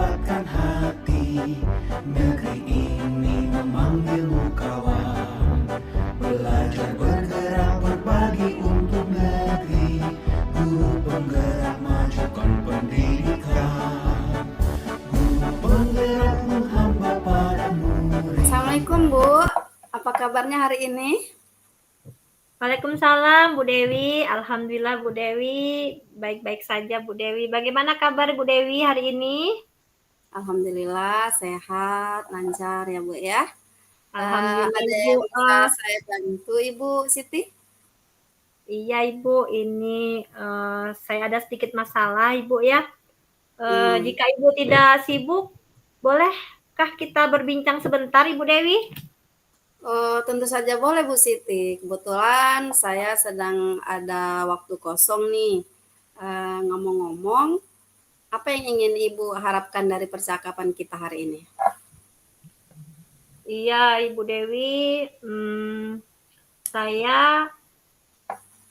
mendapatkan hati. Negeri ini memanggilmu kawan. Belajar bergerak berbagi untuk negeri. Guru penggerak majukan pendidikan. Guru penggerak menghamba para murid. Assalamualaikum Bu, apa kabarnya hari ini? Waalaikumsalam Bu Dewi, alhamdulillah Bu Dewi, baik-baik saja Bu Dewi. Bagaimana kabar Bu Dewi hari ini? Alhamdulillah sehat, lancar ya Bu ya. Alhamdulillah Ada Ibu. yang bisa saya bantu Ibu Siti? Iya Ibu, ini saya ada sedikit masalah Ibu ya. Jika Ibu tidak sibuk, bolehkah kita berbincang sebentar Ibu Dewi? Oh, tentu saja boleh Bu Siti. Kebetulan saya sedang ada waktu kosong nih. Ngomong-ngomong, apa yang ingin Ibu harapkan dari percakapan kita hari ini? Iya Ibu Dewi, saya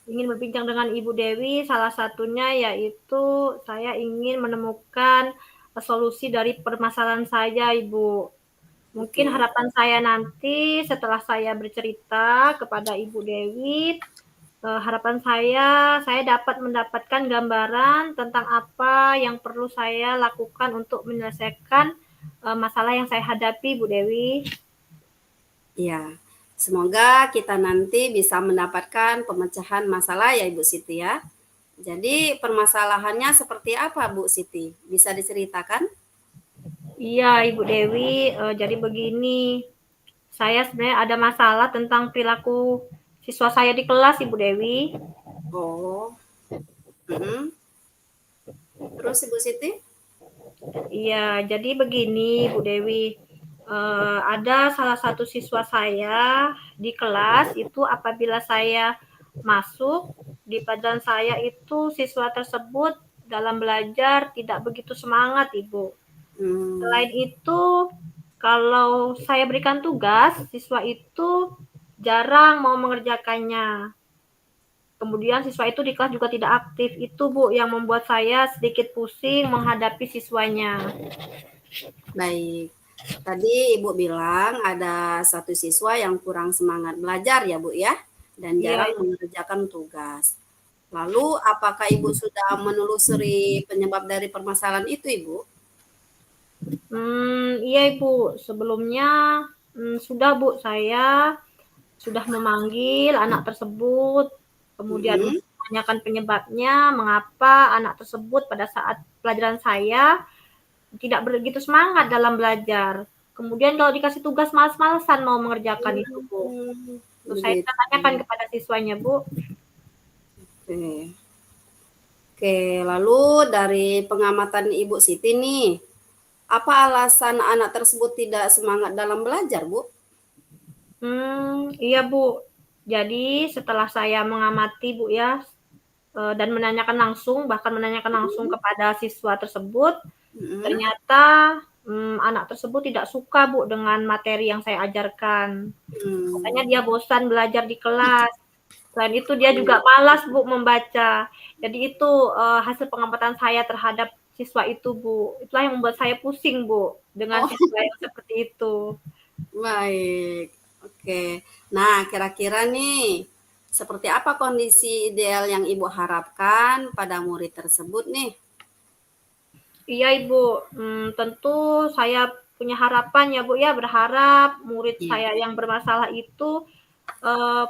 ingin berbincang dengan Ibu Dewi, salah satunya yaitu saya ingin menemukan solusi dari permasalahan saya, Ibu. Mungkin harapan saya nanti setelah saya bercerita kepada Ibu Dewi, harapan saya dapat mendapatkan gambaran tentang apa yang perlu saya lakukan untuk menyelesaikan masalah yang saya hadapi, Bu Dewi. Iya, semoga kita nanti bisa mendapatkan pemecahan masalah ya Ibu Siti ya. Jadi permasalahannya seperti apa Bu Siti? Bisa diceritakan? Iya Ibu Dewi, jadi begini, saya sebenarnya ada masalah tentang perilaku siswa saya di kelas Ibu Dewi. Oh, terus Ibu Siti? Iya, jadi begini Bu Dewi, ada salah satu siswa saya di kelas itu apabila saya masuk di pelajaran saya itu siswa tersebut dalam belajar tidak begitu semangat Ibu. Selain itu, kalau saya berikan tugas, siswa itu jarang mau mengerjakannya. Kemudian siswa itu di kelas juga tidak aktif. Itu Bu yang membuat saya sedikit pusing menghadapi siswanya. Baik. Tadi Ibu bilang ada satu siswa yang kurang semangat belajar ya Bu ya, dan jarang mengerjakan tugas. Lalu apakah Ibu sudah menelusuri penyebab dari permasalahan itu Ibu? Iya Ibu, sebelumnya sudah Bu, saya sudah memanggil anak tersebut, kemudian menanyakan penyebabnya, mengapa anak tersebut pada saat pelajaran saya tidak begitu semangat dalam belajar. Kemudian kalau dikasih tugas malas-malasan mau mengerjakan itu Bu. Terus saya tanyakan kepada siswanya Bu. Oke, lalu dari pengamatan Ibu Siti nih, apa alasan anak tersebut tidak semangat dalam belajar, Bu? Iya Bu. Jadi setelah saya mengamati Bu ya, dan bahkan menanyakan langsung kepada siswa tersebut, ternyata anak tersebut tidak suka Bu dengan materi yang saya ajarkan. Katanya dia bosan belajar di kelas. Selain itu dia juga malas Bu membaca. Jadi itu hasil pengamatan saya terhadap siswa itu Bu. Itulah yang membuat saya pusing Bu dengan siswa yang seperti itu. Baik, oke. Nah, kira-kira nih, seperti apa kondisi ideal yang Ibu harapkan pada murid tersebut nih? Iya Ibu, tentu saya punya harapan ya Bu ya, berharap murid saya yang bermasalah itu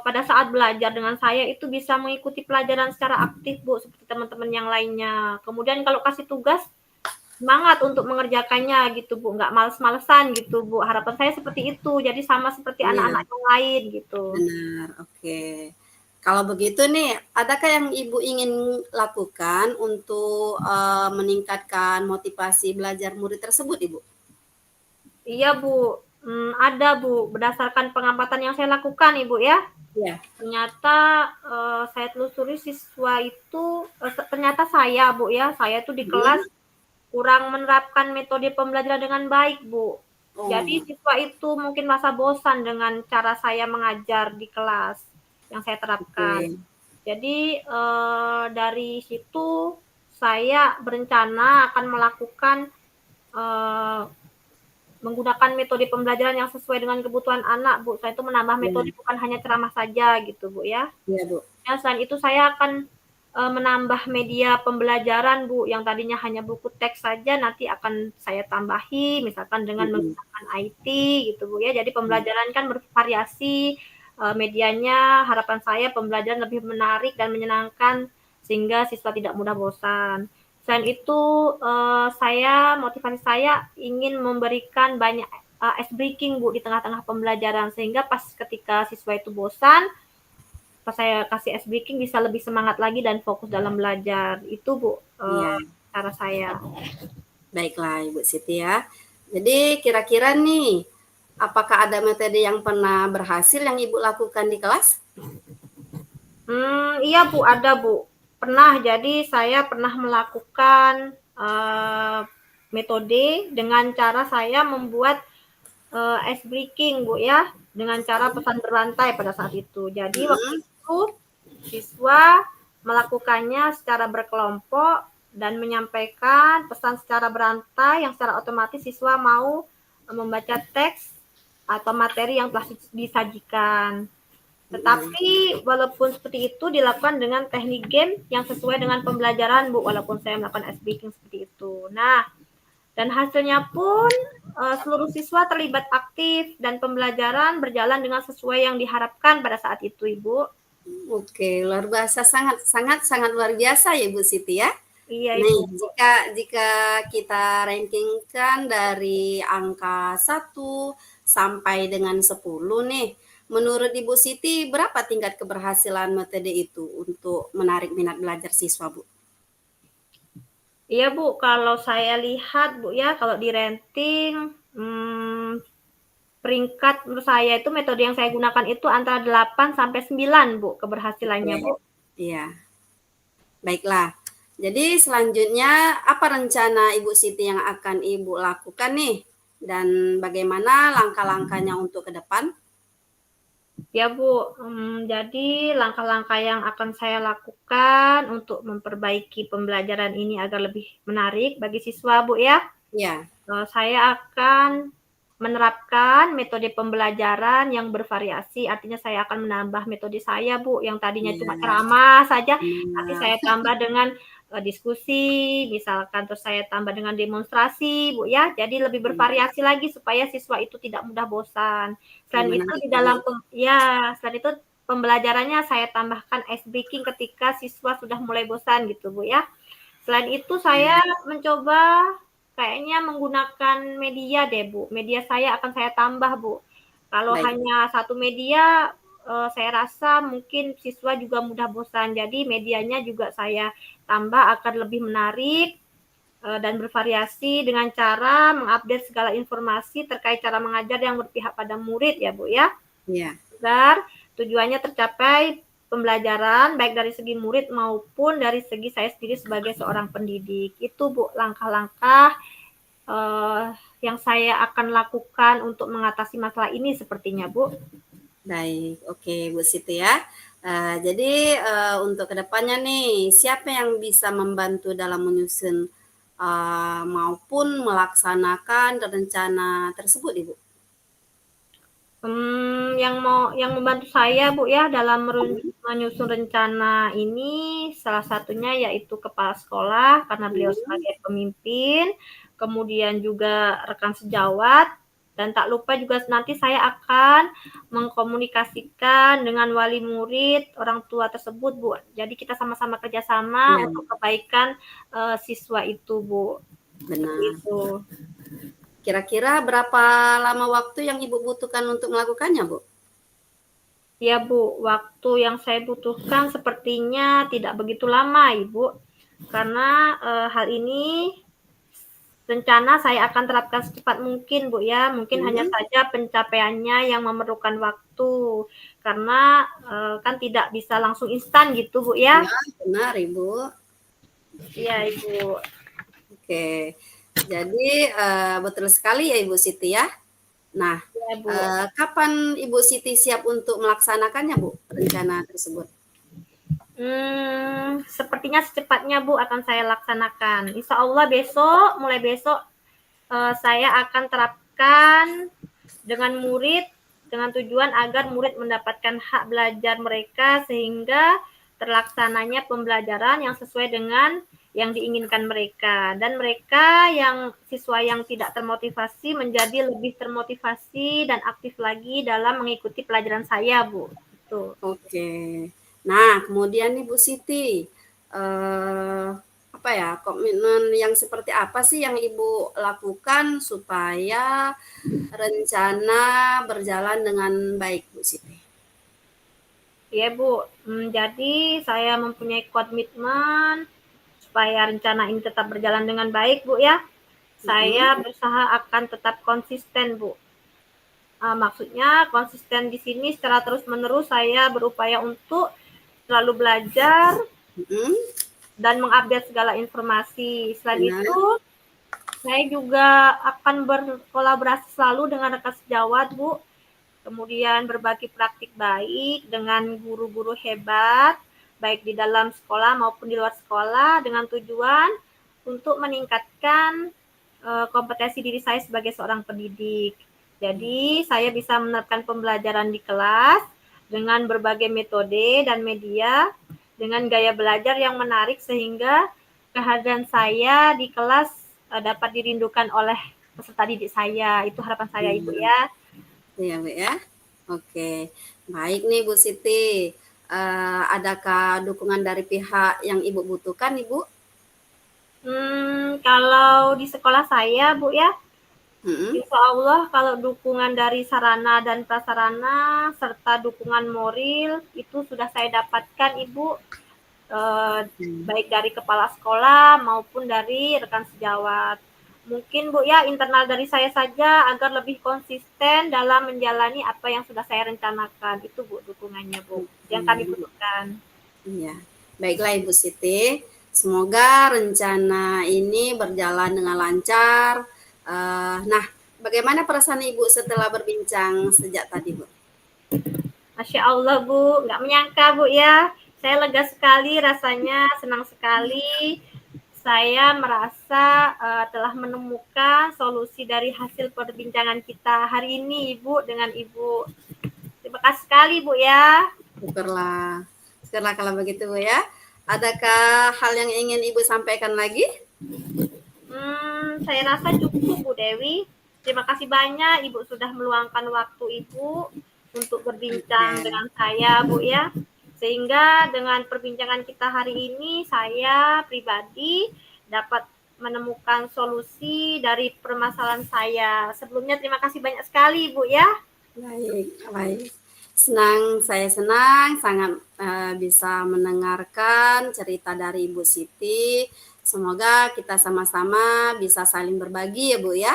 pada saat belajar dengan saya itu bisa mengikuti pelajaran secara aktif Bu, seperti teman-teman yang lainnya. Kemudian kalau kasih tugas, semangat untuk mengerjakannya gitu Bu, nggak males-malesan gitu Bu. Harapan saya seperti itu, jadi sama seperti anak-anak yang lain gitu. Benar, oke. Kalau begitu nih, adakah yang Ibu ingin lakukan untuk meningkatkan motivasi belajar murid tersebut, Ibu? Iya Bu, ada Bu, berdasarkan pengamatan yang saya lakukan Ibu ya. Iya. Ternyata saya telusuri siswa itu, ternyata saya Bu ya, saya tuh di kelas kurang menerapkan metode pembelajaran dengan baik Bu. Jadi siswa itu mungkin merasa bosan dengan cara saya mengajar di kelas yang saya terapkan. Jadi dari situ saya berencana akan melakukan menggunakan metode pembelajaran yang sesuai dengan kebutuhan anak, Bu. Saya itu menambah metode bukan hanya ceramah saja gitu, Bu, ya. Iya, Bu. Ya, selain itu saya akan menambah media pembelajaran, Bu, yang tadinya hanya buku teks saja nanti akan saya tambahi misalkan dengan menggunakan IT gitu, Bu, ya. Jadi pembelajaran kan bervariasi, medianya harapan saya pembelajaran lebih menarik dan menyenangkan sehingga siswa tidak mudah bosan. Selain itu, motivasi saya ingin memberikan banyak ice breaking, Bu, di tengah-tengah pembelajaran sehingga pas ketika siswa itu bosan, pas saya kasih ice breaking bisa lebih semangat lagi dan fokus dalam belajar. Itu, Bu, cara saya. Baiklah Ibu Siti ya. Jadi kira-kira nih, apakah ada metode yang pernah berhasil yang Ibu lakukan di kelas? Iya Bu, ada Bu. Pernah, jadi saya pernah melakukan metode dengan cara saya membuat ice breaking Bu ya, dengan cara pesan berantai pada saat itu. Jadi waktu itu siswa melakukannya secara berkelompok dan menyampaikan pesan secara berantai yang secara otomatis siswa mau membaca teks atau materi yang telah disajikan. Tetapi walaupun seperti itu dilakukan dengan teknik game yang sesuai dengan pembelajaran, Bu, walaupun saya melakukan ice breaking seperti itu. Nah, dan hasilnya pun seluruh siswa terlibat aktif dan pembelajaran berjalan dengan sesuai yang diharapkan pada saat itu, Ibu. Oke, luar biasa, sangat luar biasa ya Bu Siti ya. Iya, Nih, Ibu. jika kita rankingkan dari angka 1 sampai dengan 10 nih, menurut Ibu Siti berapa tingkat keberhasilan metode itu untuk menarik minat belajar siswa, Bu? Iya, Bu, kalau saya lihat, Bu, ya, kalau di rating, peringkat menurut saya itu metode yang saya gunakan itu antara 8 sampai 9, Bu, keberhasilannya, Bu. Iya. Baiklah. Jadi selanjutnya apa rencana Ibu Siti yang akan Ibu lakukan nih? Dan bagaimana langkah-langkahnya untuk ke depan? Ya Bu, jadi langkah-langkah yang akan saya lakukan untuk memperbaiki pembelajaran ini agar lebih menarik bagi siswa Bu ya. Ya. Saya akan menerapkan metode pembelajaran yang bervariasi, artinya saya akan menambah metode saya Bu, yang tadinya cuma ceramah saja, tapi saya tambah dengan diskusi, misalkan terus saya tambah dengan demonstrasi Bu ya, jadi lebih bervariasi lagi supaya siswa itu tidak mudah bosan. Selain itu di dalam selain itu pembelajarannya saya tambahkan ice breaking ketika siswa sudah mulai bosan gitu Bu ya. Selain itu saya mencoba kayaknya menggunakan media deh Bu, media saya akan saya tambah Bu. Kalau hanya satu media, saya rasa mungkin siswa juga mudah bosan, jadi medianya juga saya tambah agar lebih menarik, dan bervariasi dengan cara mengupdate segala informasi terkait cara mengajar yang berpihak pada murid ya Bu ya. Iya. Agar tujuannya tercapai pembelajaran baik dari segi murid maupun dari segi saya sendiri sebagai seorang pendidik. Itu Bu langkah-langkah yang saya akan lakukan untuk mengatasi masalah ini sepertinya Bu. Baik, oke Bu Siti ya. Jadi untuk kedepannya nih, siapa yang bisa membantu dalam menyusun maupun melaksanakan rencana tersebut, Ibu? Yang membantu saya Bu ya dalam menyusun rencana ini salah satunya yaitu kepala sekolah karena beliau sebagai pemimpin, kemudian juga rekan sejawat, dan tak lupa juga nanti saya akan mengkomunikasikan dengan wali murid, orang tua tersebut Bu. Jadi kita sama-sama kerjasama untuk kebaikan siswa itu Bu. Benar. Itu. Kira-kira berapa lama waktu yang Ibu butuhkan untuk melakukannya, Bu? Ya Bu, waktu yang saya butuhkan sepertinya tidak begitu lama Ibu, karena hal ini rencana saya akan terapkan secepat mungkin Bu ya, mungkin hanya saja pencapaiannya yang memerlukan waktu, karena kan tidak bisa langsung instan gitu Bu ya. Ya, benar Ibu. Iya Ibu. Oke, jadi betul sekali ya Ibu Siti ya. Nah, Ya, Bu. Kapan Ibu Siti siap untuk melaksanakannya Bu, rencana tersebut? Sepertinya secepatnya Bu akan saya laksanakan. Insya Allah besok, mulai besok saya akan terapkan dengan murid dengan tujuan agar murid mendapatkan hak belajar mereka sehingga terlaksananya pembelajaran yang sesuai dengan yang diinginkan mereka, dan mereka yang siswa yang tidak termotivasi menjadi lebih termotivasi dan aktif lagi dalam mengikuti pelajaran saya, Bu. Itu. Oke. Nah, kemudian nih Bu Siti, apa ya, komitmen yang seperti apa sih yang Ibu lakukan supaya rencana berjalan dengan baik, Bu Siti? Iya, Bu. Jadi saya mempunyai komitmen supaya rencana ini tetap berjalan dengan baik, Bu ya. Saya berusaha akan tetap konsisten, Bu. Maksudnya konsisten di sini secara terus-menerus saya berupaya untuk selalu belajar dan mengupdate segala informasi. Selain itu, saya juga akan berkolaborasi selalu dengan rekan sejawat, Bu. Kemudian berbagi praktik baik dengan guru-guru hebat, baik di dalam sekolah maupun di luar sekolah, dengan tujuan untuk meningkatkan kompetensi diri saya sebagai seorang pendidik. Jadi saya bisa menerapkan pembelajaran di kelas dengan berbagai metode dan media dengan gaya belajar yang menarik sehingga kehadiran saya di kelas dapat dirindukan oleh peserta didik saya. Itu harapan saya, Ibu ya. Iya, Bu ya. Oke. Baik nih Bu Siti. Adakah dukungan dari pihak yang Ibu butuhkan, Ibu? Kalau di sekolah saya, Bu ya, insya Allah kalau dukungan dari sarana dan prasarana serta dukungan moral itu sudah saya dapatkan, Ibu, baik dari kepala sekolah maupun dari rekan sejawat. Mungkin Bu ya, internal dari saya saja agar lebih konsisten dalam menjalani apa yang sudah saya rencanakan. Itu Bu dukungannya, Bu, yang kami butuhkan. Iya. Baiklah Ibu Siti. Semoga rencana ini berjalan dengan lancar. Nah, bagaimana perasaan Ibu setelah berbincang sejak tadi, Bu? Masya Allah, Bu. Nggak menyangka, Bu ya. Saya lega sekali rasanya, senang sekali. Saya merasa telah menemukan solusi dari hasil perbincangan kita hari ini, Ibu, dengan Ibu. Terima kasih sekali, Bu ya. Syukurlah. Syukurlah kalau begitu, Bu ya. Adakah hal yang ingin Ibu sampaikan lagi? Saya rasa cukup, Bu Dewi. Terima kasih banyak Ibu sudah meluangkan waktu Ibu untuk berbincang dengan saya, Bu ya. Sehingga dengan perbincangan kita hari ini, saya pribadi dapat menemukan solusi dari permasalahan saya. Sebelumnya terima kasih banyak sekali, Bu ya. Baik. Saya senang sangat bisa mendengarkan cerita dari Ibu Siti. Semoga kita sama-sama bisa saling berbagi ya Bu ya.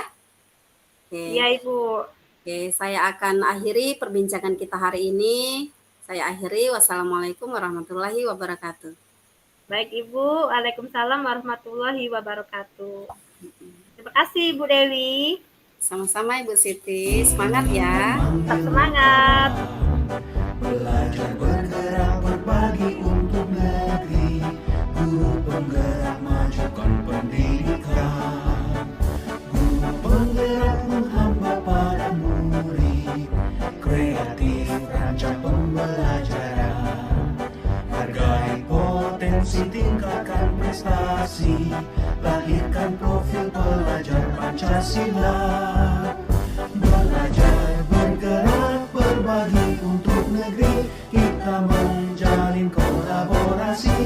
Iya Ibu. Oke, saya akan akhiri perbincangan kita hari ini. Saya akhiri. Wassalamualaikum warahmatullahi wabarakatuh. Baik Ibu, Waalaikumsalam warahmatullahi wabarakatuh. Terima kasih Ibu Dewi. Sama-sama Ibu Siti, semangat ya. Tetap semangat. Belajar bergerak berbagi untuk negeri, guru penggerak majukan pendidikan, guru penggerak menghamba para murid, kreatif rancang pembelajaran, hargai potensi tingkatkan prestasi, lahirkan profil pelajar Pancasila. Belajar bergerak berbagi untuk negeri, kita menjalin kolaborasi.